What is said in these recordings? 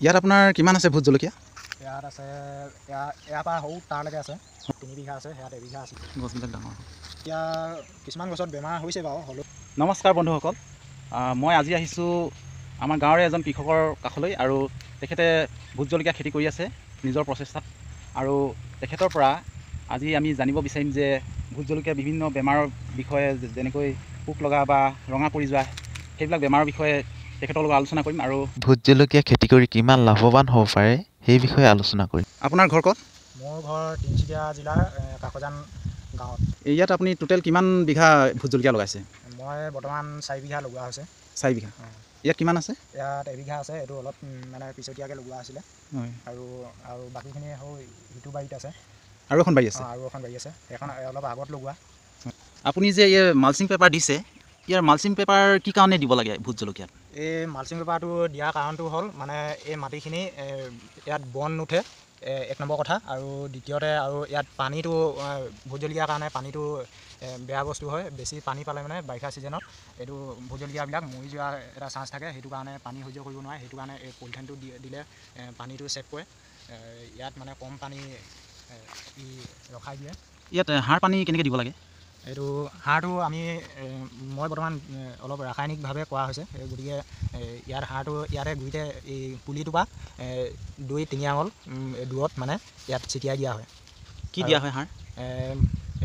ইয়াত আপোনাৰ কিমান আছে ভোট জলকীয়া? ইয়াত আছে ইয়াৰ পৰা সৰু তাৰলৈকে আছে 3 বিঘা আছে, ইয়াত 1 বিঘা আছে। গছবিলাক ডাঙৰ। এতিয়া কিছুমান গছত বেমাৰ হৈছে বাৰু হ'লেও। নমস্কাৰ বন্ধুসকল, মই আজি আহিছোঁ আমাৰ গাঁৱৰে এজন কৃষকৰ কাষলৈ আৰু তেখেতে ভোট জলকীয়া খেতি কৰি আছে নিজৰ প্ৰচেষ্টাত। আৰু তেখেতৰ পৰা আজি আমি জানিব বিচাৰিম যে ভোট জলকীয়া বিভিন্ন বেমাৰৰ বিষয়ে, যেনেকৈ পোক লগা বা ৰঙা পৰি যোৱা, সেইবিলাক বেমাৰৰ বিষয়ে তেখেতৰ লগত আলোচনা কৰিম। আৰু ভোট জলকীয়া খেতি কৰি কিমান লাভৱান হ'ব পাৰে সেই বিষয়ে আলোচনা কৰিম। আপোনাৰ ঘৰ ক'ত? মোৰ ঘৰ তিনিচুকীয়া জিলাৰ কাকজান গাঁৱত। ইয়াত আপুনি টোটেল কিমান বিঘা ভোট জলকীয়া লগাইছে? মই বৰ্তমান 4 বিঘা লগোৱা হৈছে। 4 বিঘা। ইয়াত কিমান আছে? ইয়াত 1 বিঘা আছে, এইটো অলপ মানে পিছতীয়াকৈ লগোৱা হৈছিলে। হয়। আৰু বাকীখিনি সিটো বাৰীত আছে। আৰু এখন বাৰী আছে? আৰু এখন বাৰী আছে, এখন অলপ আগত লগোৱা। আপুনি যে এই মালচিং পেপাৰ দিছে, ইয়াৰ মালচিং পেপাৰ কি কাৰণে দিব লাগে ভোট জলকীয়াত? এই মালচিং পেপাৰটো দিয়াৰ কাৰণটো হ'ল মানে এই মাটিখিনি ইয়াত বন নুঠে, 1 নম্বৰ কথা। আৰু দ্বিতীয়তে আৰু ইয়াত পানীটো ভোট জলকীয়াৰ কাৰণে পানীটো বেয়া বস্তু হয়। বেছি পানী পালে মানে বাৰিষা ছিজনত এইটো ভোট জলকীয়াবিলাক মৰি যোৱাৰ এটা চান্স থাকে। সেইটো কাৰণে পানী সহ্য কৰিব নোৱাৰে, সেইটো কাৰণে এই পলিথিনটো দিলে পানীটো ছেভ কৰে। ইয়াত মানে কম পানী ৰখাই দিয়ে। ইয়াত সাৰ পানী কেনেকৈ দিব লাগে? এইটো সাৰটো মই বৰ্তমান অলপ ৰাসায়নিকভাৱে কৰা হৈছে, গতিকে ইয়াৰ সাৰটো ইয়াতে গুৰিতে এই পুলিটোৰ পৰা 2-3 আঙুল দূৰত মানে ইয়াত ছিটিয়াই দিয়া হয়। কি দিয়া হয় সাৰ?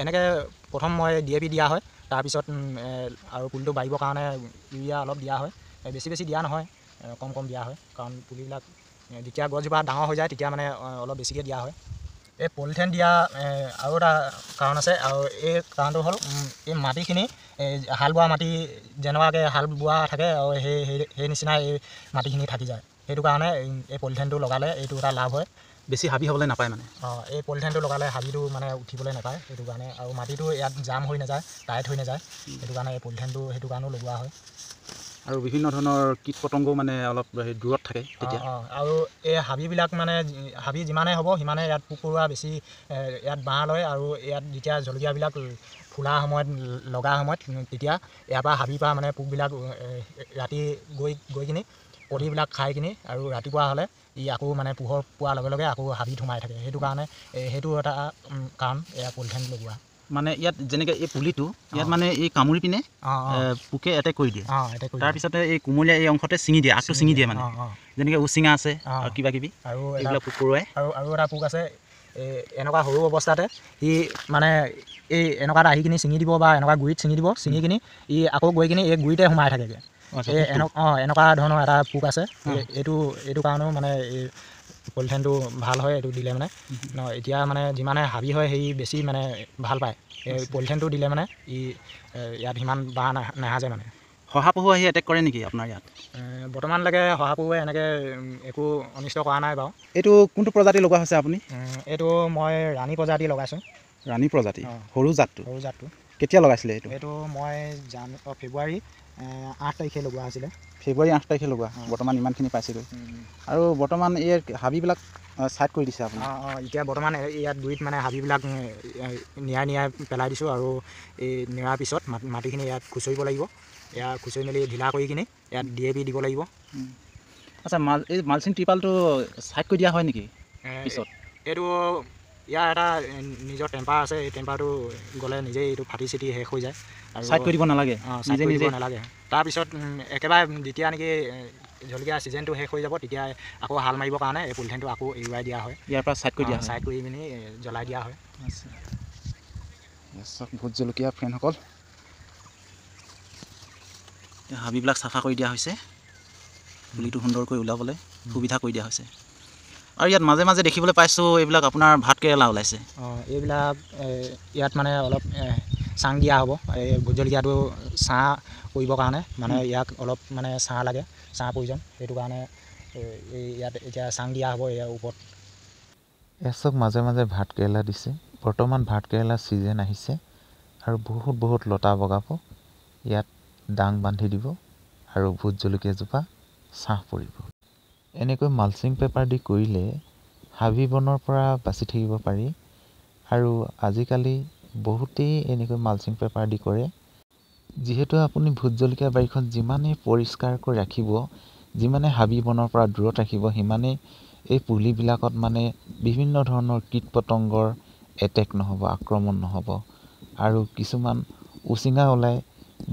এনেকৈ প্ৰথম মই DAP দিয়া হয়, তাৰপিছত আৰু পুলিটো বাঢ়িবৰ কাৰণে ইউৰিয়া অলপ দিয়া হয়। বেছি দিয়া নহয়, কম দিয়া হয়, কাৰণ পুলিবিলাক যেতিয়া গছজোপা ডাঙৰ হৈ যায় তেতিয়া মানে অলপ বেছিকৈ দিয়া হয়। এই পলিথিন দিয়া আৰু এটা কাৰণ আছে, আৰু এই কাৰণটো হ'ল এই মাটিখিনি হাল বোৱা মাটি যেনেকুৱাকৈ হাল বোৱা থাকে আৰু সেই নিচিনা এই মাটিখিনি থাকি যায়। সেইটো কাৰণে এই পলিথিনটো লগালে এইটো এটা লাভ হয়। বেছি হাবি হ'বলৈ নাপায় মানে? এই পলিথিনটো লগালে হাবিটো মানে উঠিবলৈ নাপায়, সেইটো কাৰণে। আৰু মাটিটো ইয়াত জাম হৈ নাযায়, টাইট হৈ নাযায়, সেইটো কাৰণে এই পলিথিনটো সেইটো কাৰণেও লগোৱা হয়। আৰু বিভিন্ন ধৰণৰ কীট পতংগও মানে অলপ দূৰত থাকে তেতিয়া। আৰু এই হাবিবিলাক মানে হাবি যিমানেই হ'ব সিমানে ইয়াত পোক পৰুৱা বেছি ইয়াত বাঁহ লয়। আৰু ইয়াত যেতিয়া জলকীয়াবিলাক ফুলা সময়ত, লগা সময়ত, তেতিয়া ইয়াৰ পৰা হাবিৰ পৰা মানে পোকবিলাক ৰাতি গৈ কিনি কণীবিলাক খাই কিনি, আৰু ৰাতিপুৱা হ'লে আকৌ মানে পোহৰ পোৱাৰ লগে লগে আকৌ হাবিত সোমাই থাকে। সেইটো কাৰণে সেইটো এটা কাৰণ এয়া পলিথিন লগোৱা। মানে ইয়াত যেনেকৈ এই পুলিটো ইয়াত মানে এই কামুৰি পিনে পোকে এটেক কৰি দিয়ে, তাৰপিছতে এই কোমলীয়া এই অংশতে ছিঙি দিয়ে, আগটো ছিঙি দিয়ে মানে। যেনেকৈ উচিঙা আছে আৰু কিবা কিবি, আৰু এইবিলাক পোক পৰুৱাই। আৰু এটা পোক আছে, এনেকুৱা সৰু অৱস্থাতে সি মানে এই এনেকুৱা এটা আহি কিনি ছিঙি দিব, বা এনেকুৱা গুৰিত ছিঙি দিব, ছিঙি কিনি আকৌ গৈ কিনি এই গুৰিতে সোমাই থাকেগৈ। এনেকুৱা ধৰণৰ এটা পোক আছে। এইটো কাৰণেও মানে এই পলিথিনটো ভাল হয়, এইটো দিলে মানে। এতিয়া মানে যিমানে হাবি হয় সেই বেছি মানে ভাল পায়। এই পলিথিনটো দিলে মানে ইয়াত সিমান বাঁহ নাসাজে মানে। শহাপহু আহি এটেক কৰে নেকি আপোনাৰ ইয়াত? বৰ্তমানলৈকে শহাপহুৱে এনেকৈ একো অনিষ্ট কৰা নাই বাৰু। এইটো কোনটো প্ৰজাতি লগোৱা হৈছে আপুনি? এইটো মই ৰাণী প্ৰজাতি লগাইছোঁ। ৰাণী প্ৰজাতি, সৰু জাতটো? সৰু জাতটো। কেতিয়া লগাইছিলে এইটো? এইটো মই ফেব্ৰুৱাৰী 8 তাৰিখে লগোৱা হৈছিলে। ফেব্ৰুৱাৰী 8 তাৰিখে লগোৱা, বৰ্তমান ইমানখিনি পাইছিলোঁ। আৰু বৰ্তমান এই হাবিবিলাক ছাইড কৰি দিছে আপুনি? এতিয়া বৰ্তমান ইয়াত গুৰিত মানে হাবিবিলাক নিয়াই পেলাই দিছোঁ। আৰু এই নিয়াৰ পিছত মাটিখিনি ইয়াত খুচৰিব লাগিব। ইয়াত খুচৰি মেলি ঢিলা কৰি কিনি ইয়াত DAP দিব লাগিব। আচ্ছা, এই মালচিং ত্ৰিপালটো ছাইড কৰি দিয়া হয় নেকি পিছত? এইটো ইয়াৰ এটা নিজৰ টেম্পাৰ আছে, এই টেম্পাৰটো গ'লে নিজেই এইটো ফাটি চিটি শেষ হৈ যায়। আৰু ছাইড কৰি দিব নালাগে? নিজে দিব নালাগে। তাৰপিছত একেবাৰে যেতিয়া নেকি জলকীয়া ছিজনটো শেষ হৈ যাব, তেতিয়া আকৌ হাল মাৰিবৰ কাৰণে এই পলিথিনটো আকৌ এৰুৱাই দিয়া হয়। ইয়াৰ পৰা ছাইড কৰি দিয়া হয়? ছাইড কৰি পিনি জ্বলাই দিয়া হয়। আচ্ছা, ভোট জলকীয়া ফ্ৰেণ্ডসকল, হাবিবিলাক চাফা কৰি দিয়া হৈছে, পুলিটো সুন্দৰকৈ ওলাবলৈ সুবিধা কৰি দিয়া হৈছে। আৰু ইয়াত মাজে মাজে দেখিবলৈ পাইছোঁ এইবিলাক আপোনাৰ ভাত কেৰেলা ওলাইছে। এইবিলাক ইয়াত মানে অলপ চাং দিয়া হ'ব। এই ভোট জলকীয়াটো ছাঁ কৰিবৰ কাৰণে মানে ইয়াক অলপ মানে ছাঁ লাগে, ছাঁ প্ৰয়োজন। সেইটো কাৰণে ইয়াত এতিয়া চাং দিয়া হ'ব ইয়াৰ ওপৰত। এচক মাজে মাজে ভাত কেৰেলা দিছে। বৰ্তমান ভাত কেৰেলা ছিজন আহিছে আৰু বহুত লতা বগাব। ইয়াত ডাং বান্ধি দিব আৰু ভোট জলকীয়াজোপা ছাঁ পৰিব। এনেকৈ মালচিং পেপাৰ দি কৰিলে হাবি বনৰ পৰা বাচি থাকিব পাৰি। আৰু আজিকালি বহুতেই এনেকৈ মালচিং পেপাৰ দি কৰে। যিহেতু আপুনি ভোট জলকীয়া বাৰীখন যিমানেই পৰিষ্কাৰকৈ ৰাখিব, যিমানে হাবি বনৰ পৰা দূৰত ৰাখিব সিমানেই এই পুলিবিলাকত মানে বিভিন্ন ধৰণৰ কীট পতংগৰ এটেক নহ'ব, আক্ৰমণ নহ'ব। আৰু কিছুমান উচিঙা ওলায়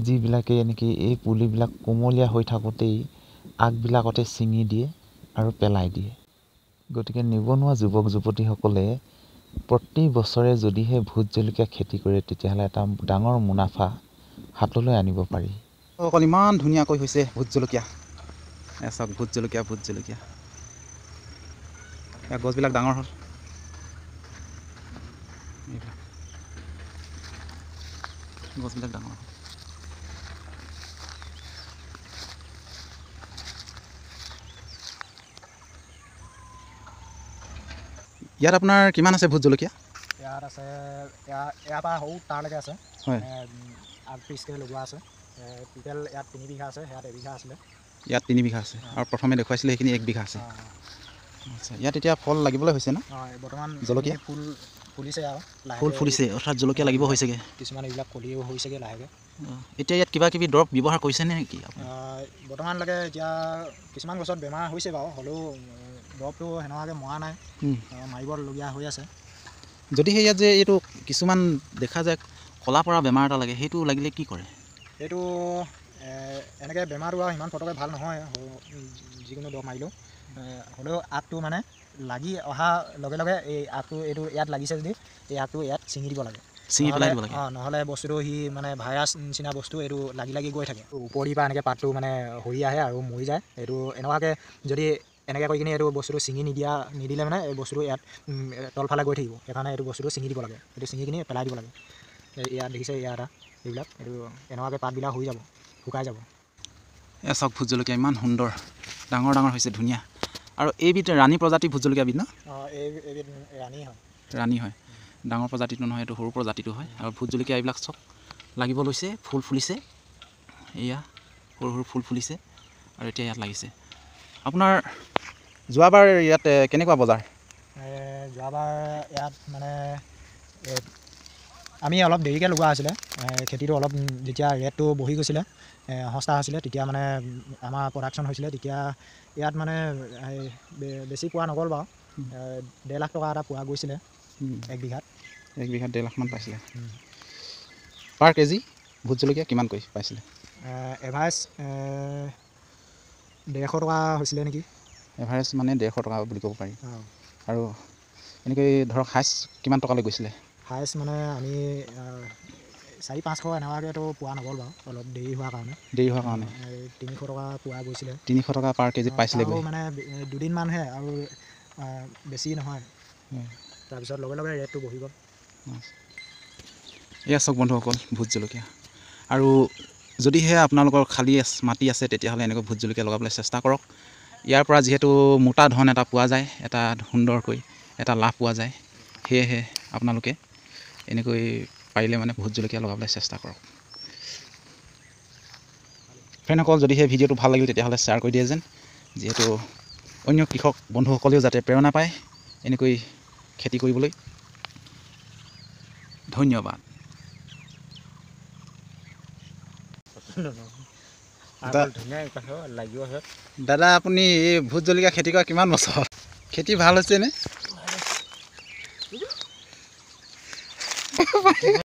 যিবিলাকে এনেকৈ এই পুলিবিলাক কোমলীয়া হৈ থাকোঁতেই আগবিলাকতে ছিঙি দিয়ে আৰু পেলাই দিয়ে। গতিকে নিবনুৱা যুৱক যুৱতীসকলে প্ৰতি বছৰে যদিহে ভোট জলকীয়া খেতি কৰে তেতিয়াহ'লে এটা ডাঙৰ মুনাফা হাতলৈ আনিব পাৰি। অকল ইমান ধুনীয়াকৈ হৈছে ভোট জলকীয়া। চাওক ভোট জলকীয়া গছবিলাক ডাঙৰ হ'ল। গছবিলাক ডাঙৰ হ'ল। ইয়াত আপোনাৰ কিমান আছে ভোট জলকীয়া? ইয়াত আছে ইয়াৰ পৰা সৰু তাৰলৈকে আছে। হয়। 8-20কৈ লগোৱা আছে। টোটেল ইয়াত 3 বিঘা আছে, ইয়াত 1 বিঘা আছিলে। ইয়াত 3 বিঘা আছে আৰু প্ৰথমে দেখুৱাইছিলে সেইখিনি 1 বিঘা আছে। আচ্ছা, ইয়াত এতিয়া ফল লাগিবলৈ হৈছে ন? বৰ্তমান জলকীয়া ফুল ফুলিছে আৰু ফুল ফুলিছে, অৰ্থাৎ জলকীয়া লাগিব হৈছেগৈ। কিছুমান এইবিলাক কলিও হৈছেগৈ লাহেকৈ। এতিয়া ইয়াত কিবা কিবি দৰৱ ব্যৱহাৰ কৰিছে নে কি? বৰ্তমানলৈকে এতিয়া কিছুমান গছত বেমাৰ হৈছে বাৰু, হ'লেও দৰৱটো সেনেকুৱাকৈ মৰা নাই, মাৰিবলগীয়া হৈ আছে। যদিহে ইয়াত যে এইটো কিছুমান দেখা যায় কলা পৰা বেমাৰ এটা লাগে, সেইটো লাগিলে কি কৰে? এইটো এনেকৈ বেমাৰটো আৰু সিমান ফটকৈ ভাল নহয় যিকোনো দৰৱ মাৰিলেও, হ'লেও আগটো মানে লাগি অহাৰ লগে লগে এই আগটো এইটো ইয়াত লাগিছে যদি এই আগটো ইয়াত ছিঙি দিব লাগে, ছিঙি পেলাই দিব লাগে। নহ'লে বস্তুটো সি মানে ভাইৰাছ নিচিনা বস্তু এইটো লাগি লাগি গৈ থাকে, ওপৰিৰ পৰা এনেকৈ পাতটো মানে সৰি আহে আৰু মৰি যায়। এইটো এনেকুৱাকৈ যদি এনেকৈ কৰি কিনে এইটো বস্তুটো ছিঙি নিদিলে মানে এই বস্তুটো ইয়াত তলফালে গৈ থাকিব। সেইকাৰণে এইটো বস্তুটো ছিঙি দিব লাগে, এইটো ছিঙি কিনি পেলাই দিব লাগে। ইয়াত দেখিছে ইয়াত এইবিলাক এইটো এনেকুৱাকৈ পাতবিলাক হৈ যাব, শুকাই যাব। এয়া চাওক ভোট জলকীয়া ইমান সুন্দৰ, ডাঙৰ ডাঙৰ হৈছে, ধুনীয়া। আৰু এইবিধ ৰাণী প্ৰজাতিৰ ভোট জলকীয়াবিধ ন? এইবিধ ৰাণী হয়। ৰাণী হয়, ডাঙৰ প্ৰজাতিটো নহয়, এইটো সৰু প্ৰজাতিটো হয়। আৰু ভোট জলকীয়া এইবিলাক চব লাগিব লৈছে, ফুল ফুলিছে, এয়া সৰু সৰু ফুল ফুলিছে আৰু এতিয়া ইয়াত লাগিছে। আপোনাৰ যোৱাবাৰ ইয়াত কেনেকুৱা বজাৰ? যোৱাবাৰ ইয়াত মানে আমি অলপ দেৰিকৈ লগোৱা হৈছিলে, খেতিটো অলপ যেতিয়া ৰেটটো বহি গৈছিলে, সস্তা হৈছিলে, তেতিয়া মানে আমাৰ প্ৰডাকশ্যন হৈছিলে। তেতিয়া ইয়াত মানে বেছি পোৱা নগ'ল বাৰু, 1.5 লাখ টকা এটা পোৱা গৈছিলে 1 বিঘাত। 1 বিঘাত 1.5 লাখমান পাইছিলে। পাৰ কেজি ভোট জলকীয়া কিমানকৈ পাইছিলে? এভাৰেজ 150 টকা হৈছিলে নেকি। এভাৰেজ মানে 150 টকা বুলি ক'ব পাৰি। আৰু এনেকৈ ধৰক হাইষ্ট কিমান টকালৈ গৈছিলে? হাইষ্ট মানে আমি 400-500 এনেকুৱাকৈতো পোৱা নগ'ল বাৰু, অলপ দেৰি হোৱাৰ কাৰণে। 300 টকা পোৱা গৈছিলে। 300 টকা পাৰ কেজিত পাইছিলে মানে 2 দিনমানহে আৰু বেছি নহয়, তাৰপিছত লগে লগে ৰেটটো বহি গ'ল। এয়া চাওক বন্ধুসকল ভোট জলকীয়া। আৰু যদিহে আপোনালোকৰ খালী মাটি আছে তেতিয়াহ'লে এনেকৈ ভোট জলকীয়া লগাবলৈ চেষ্টা কৰক। ইয়াৰ পৰা যিহেতু মোটা ধন এটা পোৱা যায়, এটা সুন্দৰকৈ এটা লাভ পোৱা যায়, সেয়েহে আপোনালোকে এনেকৈ পাৰিলে মানে ভোট জলকীয়া লগাবলৈ চেষ্টা কৰক। ফ্ৰেণ্ডসকল, যদিহে ভিডিঅ'টো ভাল লাগিল তেতিয়াহ'লে শ্বেয়াৰ কৰি দিয়ে যেন, যিহেতু অন্য কৃষক বন্ধুসকলেও যাতে প্ৰেৰণা পায় এনেকৈ খেতি কৰিবলৈ। ধন্যবাদ। দাদা, আপুনি এই ভোট জলকীয়া খেতি কৰা কিমান বছৰ? খেতি ভাল হৈছেনে?